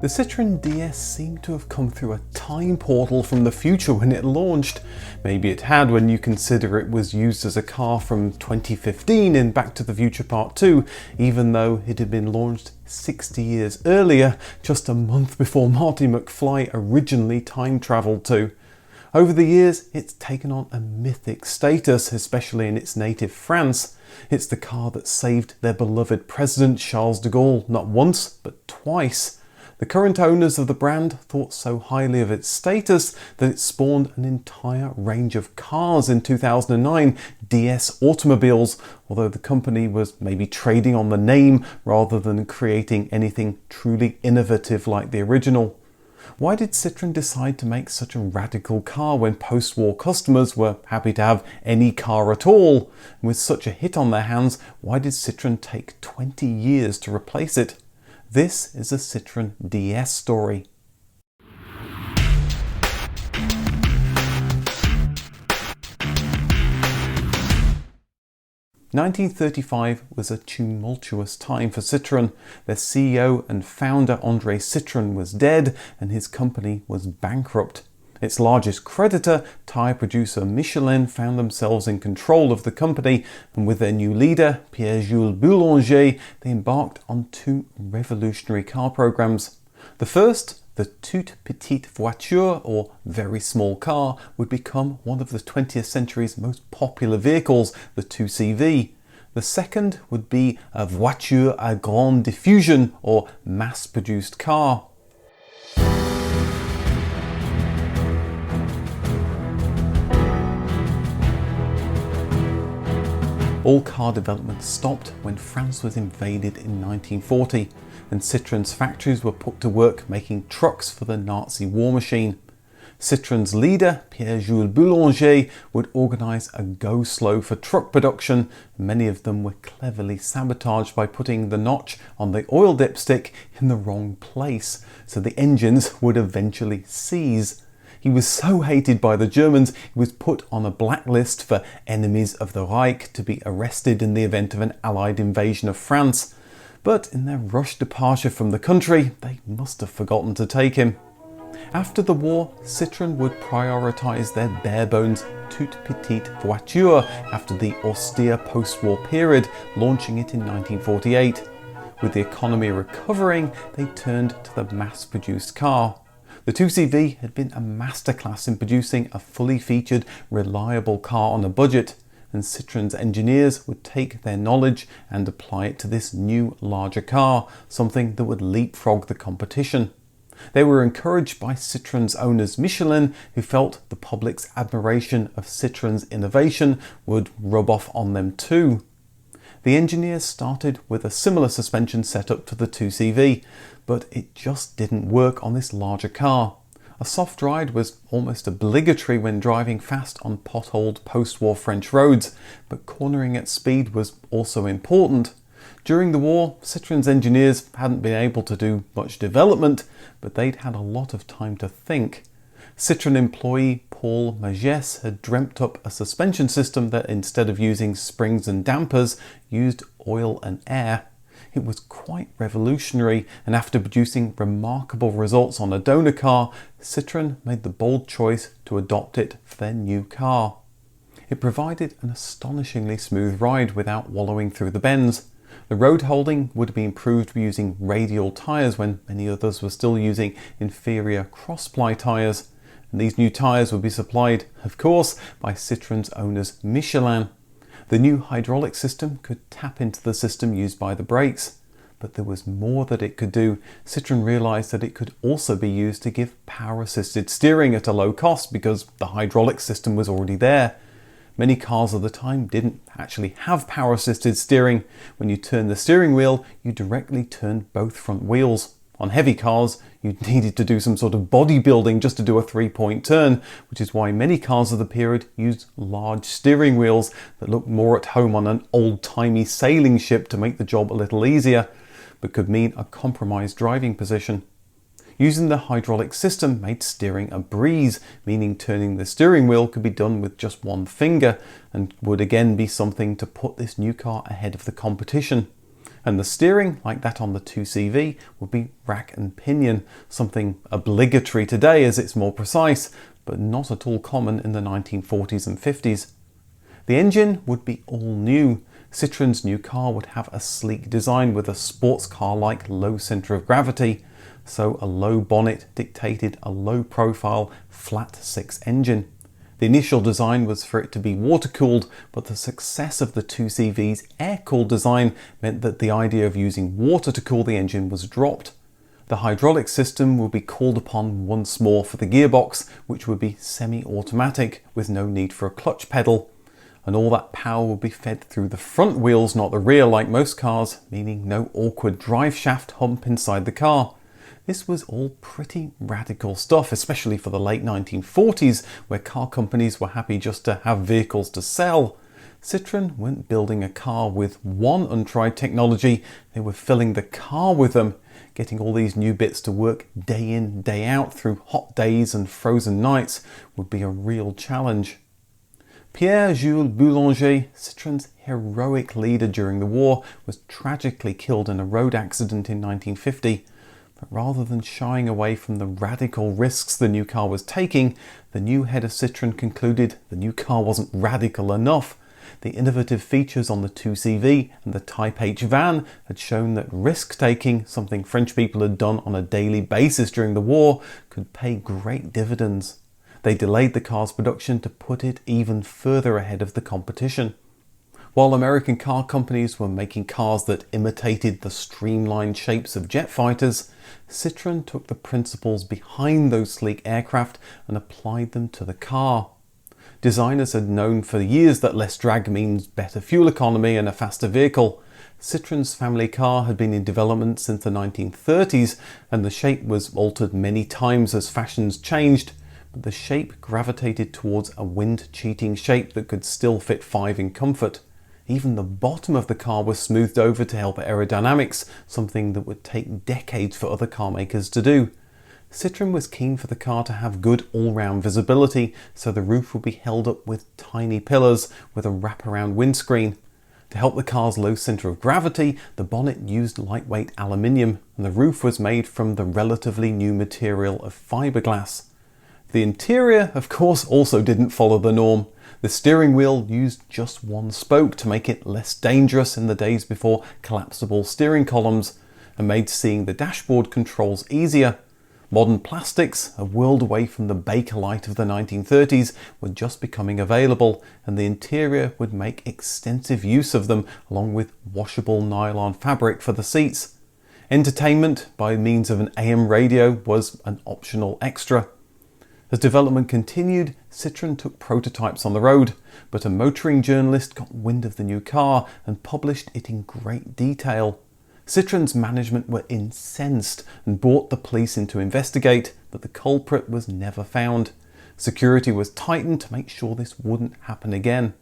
The Citroën DS seemed to have come through a time portal from the future when it launched. Maybe it had when you consider it was used as a car from 2015 in Back to the Future Part 2, even though it had been launched 60 years earlier, just a month before Marty McFly originally time travelled to. Over the years, it's taken on a mythic status, especially in its native France. It's the car that saved their beloved President Charles de Gaulle not once, but twice. The current owners of the brand thought so highly of its status that it spawned an entire range of cars in 2009, DS automobiles, although the company was maybe trading on the name rather than creating anything truly innovative like the original. Why did Citroën decide to make such a radical car when post-war customers were happy to have any car at all? And with such a hit on their hands, why did Citroën take 20 years to replace it? This is a Citroën DS story. "1935 was a tumultuous time for Citroën. Their CEO and founder André Citroën was dead and his company was bankrupt. Its largest creditor, tyre producer Michelin, found themselves in control of the company, and with their new leader, Pierre-Jules Boulanger, they embarked on two revolutionary car programs. The first, the toute petite voiture, or very small car, would become one of the 20th century's most popular vehicles, the 2CV. The second would be a voiture à grande diffusion, or mass-produced car. All car development stopped when France was invaded in 1940, and Citroën's factories were put to work making trucks for the Nazi war machine. Citroën's leader, Pierre-Jules Boulanger, would organise a go-slow for truck production. Many of them were cleverly sabotaged by putting the notch on the oil dipstick in the wrong place, so the engines would eventually seize. He was so hated by the Germans, he was put on a blacklist for enemies of the Reich to be arrested in the event of an Allied invasion of France. But in their rushed departure from the country, they must have forgotten to take him. After the war, Citroën would prioritise their bare-bones toute petite voiture after the austere post-war period, launching it in 1948. With the economy recovering, they turned to the mass-produced car. The 2CV had been a masterclass in producing a fully featured, reliable car on a budget, and Citroën's engineers would take their knowledge and apply it to this new, larger car, something that would leapfrog the competition. They were encouraged by Citroën's owners Michelin, who felt the public's admiration of Citroën's innovation would rub off on them too. The engineers started with a similar suspension setup to the 2CV, but it just didn't work on this larger car. A soft ride was almost obligatory when driving fast on potholed post-war French roads, but cornering at speed was also important. During the war, Citroën's engineers hadn't been able to do much development, but they'd had a lot of time to think. Citroën employee Paul Magès had dreamt up a suspension system that, instead of using springs and dampers, used oil and air. It was quite revolutionary, and after producing remarkable results on a donor car, Citroën made the bold choice to adopt it for their new car. It provided an astonishingly smooth ride without wallowing through the bends. The road holding would be improved by using radial tyres when many others were still using inferior cross-ply tyres. And these new tyres would be supplied, of course, by Citroën's owners Michelin. The new hydraulic system could tap into the system used by the brakes. But there was more that it could do. Citroën realised that it could also be used to give power-assisted steering at a low cost because the hydraulic system was already there. Many cars of the time didn't actually have power-assisted steering. When you turned the steering wheel, you directly turned both front wheels. On heavy cars, you needed to do some sort of bodybuilding just to do a 3-point turn, which is why many cars of the period used large steering wheels that looked more at home on an old-timey sailing ship to make the job a little easier, but could mean a compromised driving position. Using the hydraulic system made steering a breeze, meaning turning the steering wheel could be done with just one finger, and would again be something to put this new car ahead of the competition. And the steering, like that on the 2CV, would be rack and pinion, something obligatory today as it's more precise, but not at all common in the 1940s and 50s. The engine would be all new. Citroën's new car would have a sleek design with a sports car-like low centre of gravity, so a low bonnet dictated a low profile flat six engine. The initial design was for it to be water-cooled, but the success of the 2CV's air-cooled design meant that the idea of using water to cool the engine was dropped. The hydraulic system would be called upon once more for the gearbox, which would be semi-automatic with no need for a clutch pedal. And all that power would be fed through the front wheels, not the rear like most cars, meaning no awkward drive shaft hump inside the car. This was all pretty radical stuff, especially for the late 1940s, where car companies were happy just to have vehicles to sell. Citroën weren't building a car with one untried technology, they were filling the car with them. Getting all these new bits to work day in, day out through hot days and frozen nights would be a real challenge. Pierre-Jules Boulanger, Citroën's heroic leader during the war, was tragically killed in a road accident in 1950. But rather than shying away from the radical risks the new car was taking, the new head of Citroën concluded the new car wasn't radical enough. The innovative features on the 2CV and the Type H van had shown that risk-taking, something French people had done on a daily basis during the war, could pay great dividends. They delayed the car's production to put it even further ahead of the competition. While American car companies were making cars that imitated the streamlined shapes of jet fighters, Citroën took the principles behind those sleek aircraft and applied them to the car. Designers had known for years that less drag means better fuel economy and a faster vehicle. Citroën's family car had been in development since the 1930s, and the shape was altered many times as fashions changed. But the shape gravitated towards a wind-cheating shape that could still fit 5 in comfort. Even the bottom of the car was smoothed over to help aerodynamics, something that would take decades for other car makers to do. Citroën was keen for the car to have good all-round visibility, so the roof would be held up with tiny pillars with a wraparound windscreen. To help the car's low centre of gravity, the bonnet used lightweight aluminium, and the roof was made from the relatively new material of fiberglass. The interior, of course, also didn't follow the norm. The steering wheel used just one spoke to make it less dangerous in the days before collapsible steering columns, and made seeing the dashboard controls easier. Modern plastics, a world away from the Bakelite of the 1930s, were just becoming available, and the interior would make extensive use of them, along with washable nylon fabric for the seats. Entertainment by means of an AM radio was an optional extra. As development continued, Citroën took prototypes on the road, but a motoring journalist got wind of the new car and published it in great detail. Citroën's management were incensed and brought the police in to investigate, but the culprit was never found. Security was tightened to make sure this wouldn't happen again.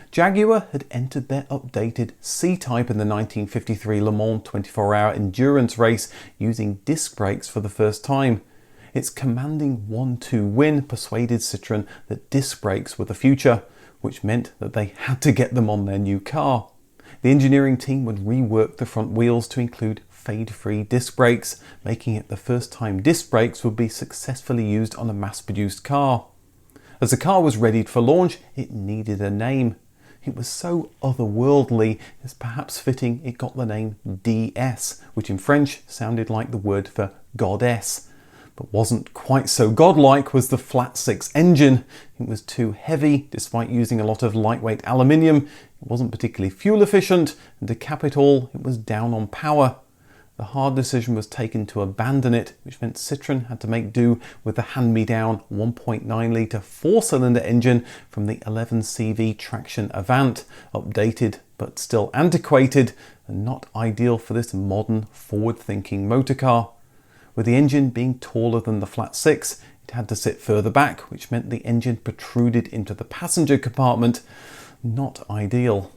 Jaguar had entered their updated C-Type in the 1953 Le Mans 24-hour endurance race using disc brakes for the first time. Its commanding 1-2 win persuaded Citroën that disc brakes were the future, which meant that they had to get them on their new car. The engineering team would rework the front wheels to include fade-free disc brakes, making it the first time disc brakes would be successfully used on a mass-produced car. As the car was readied for launch, it needed a name. It was so otherworldly, it's perhaps fitting it got the name DS, which in French sounded like the word for goddess. But wasn't quite so godlike was the flat six engine. It was too heavy, despite using a lot of lightweight aluminium. It wasn't particularly fuel efficient, and to cap it all, it was down on power. The hard decision was taken to abandon it, which meant Citroën had to make do with the hand-me-down 1.9 litre 4-cylinder engine from the 11CV traction Avant, updated but still antiquated and not ideal for this modern, forward-thinking motor car. With the engine being taller than the flat six, it had to sit further back, which meant the engine protruded into the passenger compartment. Not ideal.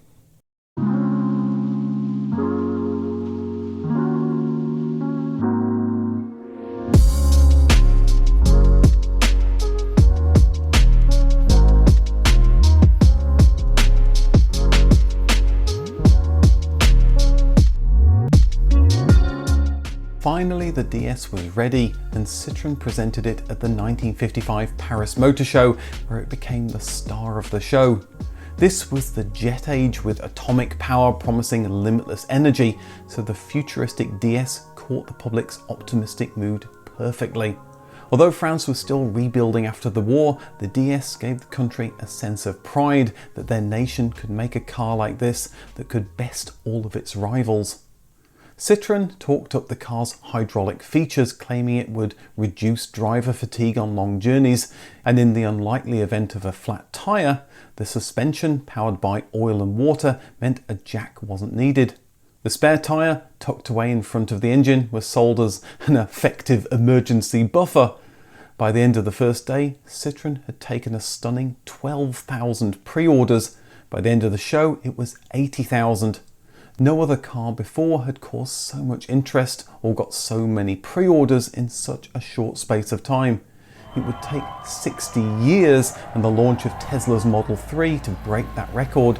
Finally, the DS was ready and Citroën presented it at the 1955 Paris Motor Show, where it became the star of the show. This was the jet age with atomic power promising limitless energy, so the futuristic DS caught the public's optimistic mood perfectly. Although France was still rebuilding after the war, the DS gave the country a sense of pride that their nation could make a car like this that could best all of its rivals. Citroën talked up the car's hydraulic features, claiming it would reduce driver fatigue on long journeys, and in the unlikely event of a flat tyre, the suspension, powered by oil and water, meant a jack wasn't needed. The spare tyre, tucked away in front of the engine, was sold as an effective emergency buffer. By the end of the first day, Citroën had taken a stunning 12,000 pre-orders. By the end of the show, it was 80,000. No other car before had caused so much interest or got so many pre-orders in such a short space of time. It would take 60 years and the launch of Tesla's Model 3 to break that record.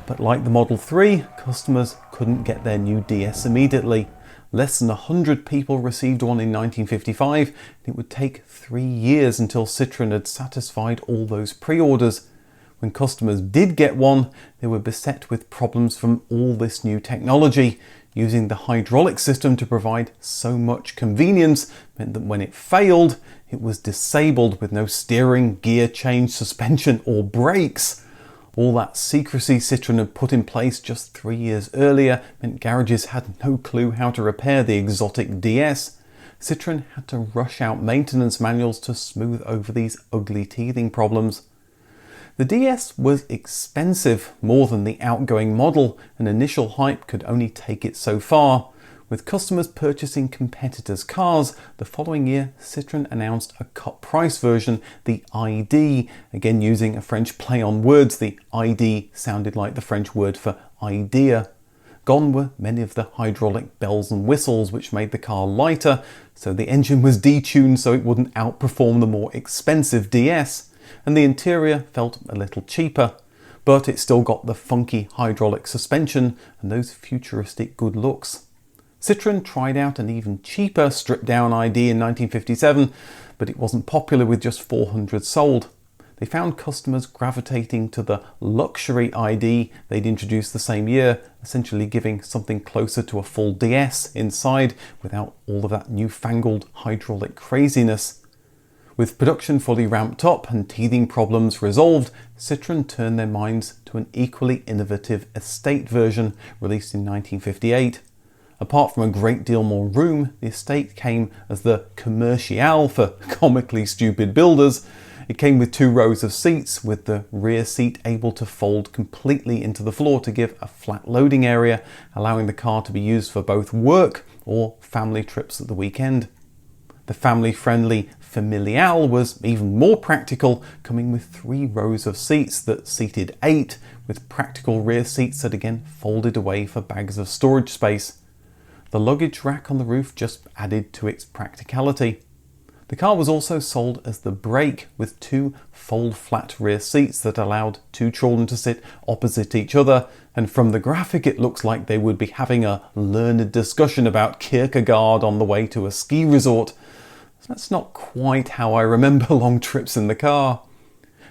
But like the Model 3, customers couldn't get their new DS immediately. Less than 100 people received one in 1955, and it would take 3 years until Citroën had satisfied all those pre-orders. When customers did get one, they were beset with problems from all this new technology. Using the hydraulic system to provide so much convenience meant that when it failed, it was disabled with no steering, gear change, suspension or brakes. All that secrecy Citroën had put in place just 3 years earlier meant garages had no clue how to repair the exotic DS. Citroën had to rush out maintenance manuals to smooth over these ugly teething problems. The DS was expensive, more than the outgoing model, and initial hype could only take it so far. With customers purchasing competitors' cars, the following year Citroën announced a cut-price version, the ID. Again, using a French play on words, the ID sounded like the French word for idea. Gone were many of the hydraulic bells and whistles which made the car lighter, so the engine was detuned so it wouldn't outperform the more expensive DS, and the interior felt a little cheaper. But it still got the funky hydraulic suspension and those futuristic good looks. Citroën tried out an even cheaper stripped-down ID in 1957, but it wasn't popular with just 400 sold. They found customers gravitating to the luxury ID they'd introduced the same year, essentially giving something closer to a full DS inside without all of that newfangled hydraulic craziness. With production fully ramped up and teething problems resolved, Citroën turned their minds to an equally innovative estate version released in 1958. Apart from a great deal more room, the estate came as the Commerciale for comically stupid builders. It came with 2 rows of seats, with the rear seat able to fold completely into the floor to give a flat loading area, allowing the car to be used for both work or family trips at the weekend. The family-friendly Familiale was even more practical, coming with 3 rows of seats that seated 8, with practical rear seats that again folded away for bags of storage space. The luggage rack on the roof just added to its practicality. The car was also sold as the Break, with 2 fold-flat rear seats that allowed 2 children to sit opposite each other, and from the graphic it looks like they would be having a learned discussion about Kierkegaard on the way to a ski resort. That's not quite how I remember long trips in the car.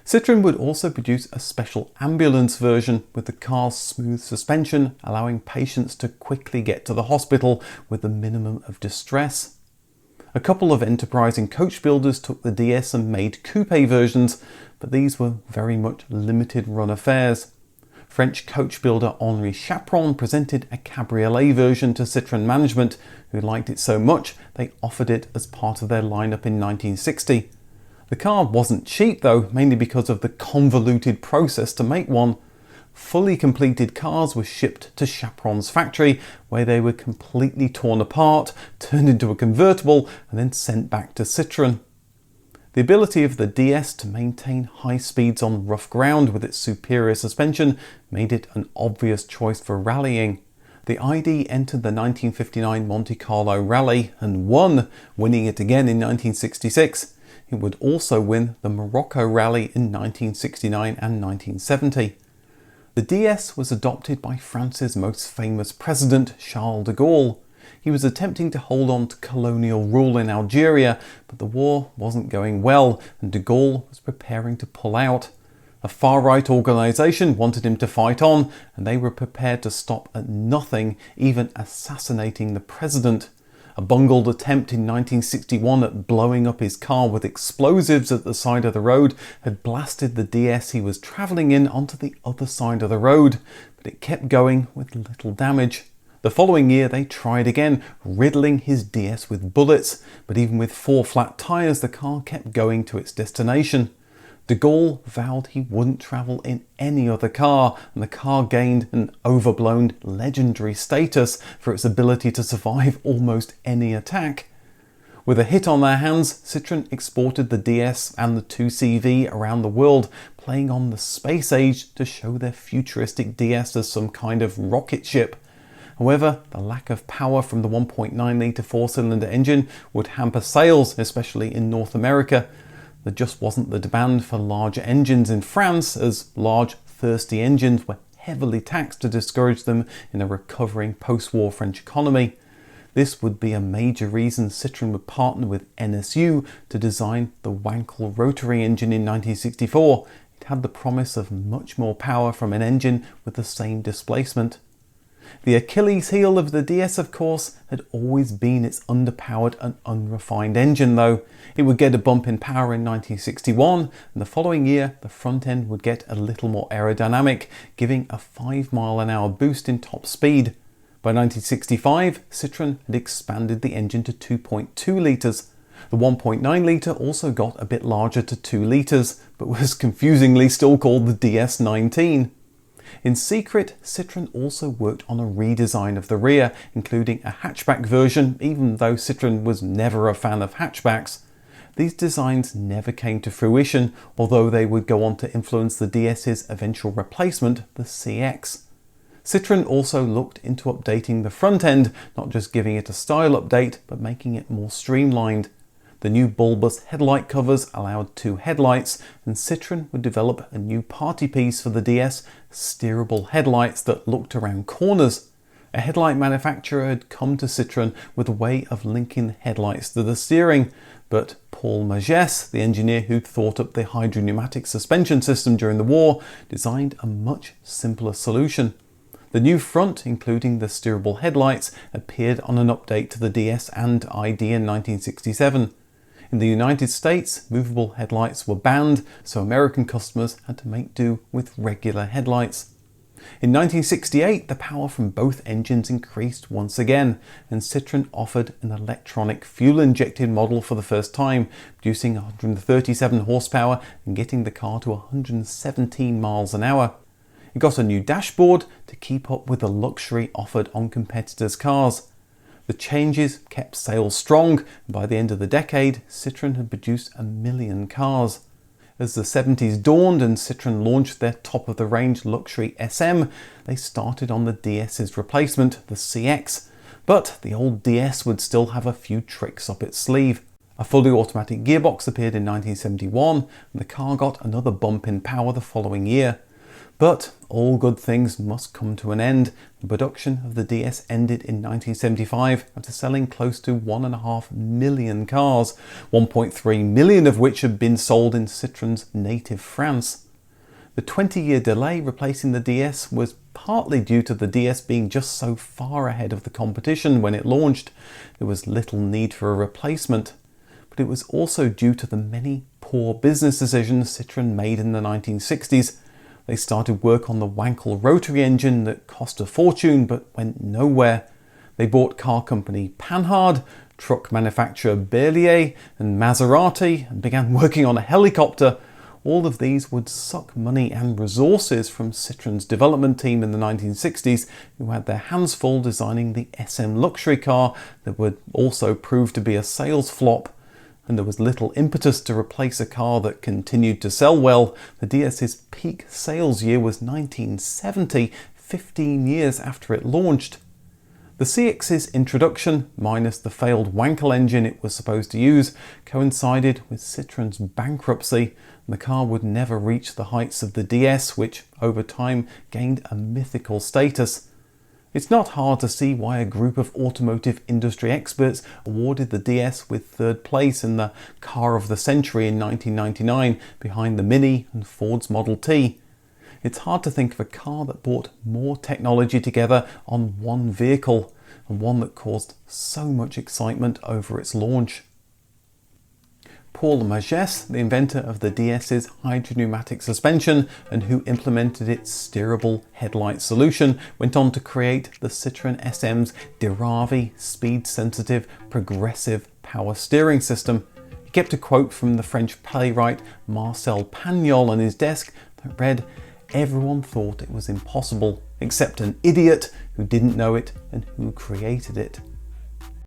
Citroën would also produce a special ambulance version with the car's smooth suspension, allowing patients to quickly get to the hospital with the minimum of distress. A couple of enterprising coach builders took the DS and made coupe versions, but these were very much limited run affairs. French coach builder Henri Chaperon presented a cabriolet version to Citroën management, who liked it so much they offered it as part of their lineup in 1960. The car wasn't cheap though, mainly because of the convoluted process to make one. Fully completed cars were shipped to Chaperon's factory, where they were completely torn apart, turned into a convertible, and then sent back to Citroën. The ability of the DS to maintain high speeds on rough ground with its superior suspension made it an obvious choice for rallying. The ID entered the 1959 Monte Carlo Rally and won, winning it again in 1966. It would also win the Morocco Rally in 1969 and 1970. The DS was adopted by France's most famous president, Charles de Gaulle. He was attempting to hold on to colonial rule in Algeria, but the war wasn't going well and de Gaulle was preparing to pull out. A far-right organisation wanted him to fight on, and they were prepared to stop at nothing, even assassinating the president. A bungled attempt in 1961 at blowing up his car with explosives at the side of the road had blasted the DS he was travelling in onto the other side of the road, but it kept going with little damage. The following year they tried again, riddling his DS with bullets, but even with 4 flat tyres the car kept going to its destination. De Gaulle vowed he wouldn't travel in any other car, and the car gained an overblown legendary status for its ability to survive almost any attack. With a hit on their hands, Citroën exported the DS and the 2CV around the world, playing on the space age to show their futuristic DS as some kind of rocket ship. However, the lack of power from the 1.9-litre 4-cylinder engine would hamper sales, especially in North America. There just wasn't the demand for larger engines in France, as large, thirsty engines were heavily taxed to discourage them in a recovering post-war French economy. This would be a major reason Citroën would partner with NSU to design the Wankel rotary engine in 1964. It had the promise of much more power from an engine with the same displacement. The Achilles heel of the DS, of course, had always been its underpowered and unrefined engine though. It would get a bump in power in 1961, and the following year the front end would get a little more aerodynamic, giving a 5-mile-an-hour boost in top speed. By 1965, Citroën had expanded the engine to 2.2 litres. The 1.9 litre also got a bit larger to 2 litres, but was confusingly still called the DS19. In secret, Citroën also worked on a redesign of the rear, including a hatchback version, even though Citroën was never a fan of hatchbacks. These designs never came to fruition, although they would go on to influence the DS's eventual replacement, the CX. Citroën also looked into updating the front end, not just giving it a style update, but making it more streamlined. The new bulbous headlight covers allowed 2 headlights, and Citroën would develop a new party piece for the DS, steerable headlights that looked around corners. A headlight manufacturer had come to Citroën with a way of linking the headlights to the steering, but Paul Magès, the engineer who'd thought up the hydropneumatic suspension system during the war, designed a much simpler solution. The new front, including the steerable headlights, appeared on an update to the DS and ID in 1967. In the United States, movable headlights were banned, so American customers had to make do with regular headlights. In 1968, the power from both engines increased once again, and Citroën offered an electronic fuel-injected model for the first time, producing 137 horsepower and getting the car to 117 miles an hour. It got a new dashboard to keep up with the luxury offered on competitors' cars. The changes kept sales strong, and by the end of the decade, Citroën had produced 1 million cars. As the 70s dawned and Citroën launched their top-of-the-range luxury SM, they started on the DS's replacement, the CX. But the old DS would still have a few tricks up its sleeve. A fully automatic gearbox appeared in 1971, and the car got another bump in power the following year. But all good things must come to an end. The production of the DS ended in 1975 after selling close to 1.5 million cars, 1.3 million of which had been sold in Citroën's native France. The 20-year delay replacing the DS was partly due to the DS being just so far ahead of the competition when it launched. There was little need for a replacement. But it was also due to the many poor business decisions Citroën made in the 1960s. They started work on the Wankel rotary engine that cost a fortune but went nowhere. They bought car company Panhard, truck manufacturer Berliet and Maserati, and began working on a helicopter. All of these would suck money and resources from Citroën's development team in the 1960s, who had their hands full designing the SM luxury car that would also prove to be a sales flop. And there was little impetus to replace a car that continued to sell well. The DS's peak sales year was 1970, 15 years after it launched. The CX's introduction, minus the failed Wankel engine it was supposed to use, coincided with Citroën's bankruptcy, and the car would never reach the heights of the DS, which over time gained a mythical status. It's not hard to see why a group of automotive industry experts awarded the DS with third place in the Car of the Century in 1999 behind the Mini and Ford's Model T. It's hard to think of a car that brought more technology together on one vehicle, and one that caused so much excitement over its launch. Paul Magès, the inventor of the DS's hydropneumatic suspension and who implemented its steerable headlight solution, went on to create the Citroën SM's Diravi speed-sensitive progressive power steering system. He kept a quote from the French playwright Marcel Pagnol on his desk that read, "Everyone thought it was impossible, except an idiot who didn't know it and who created it."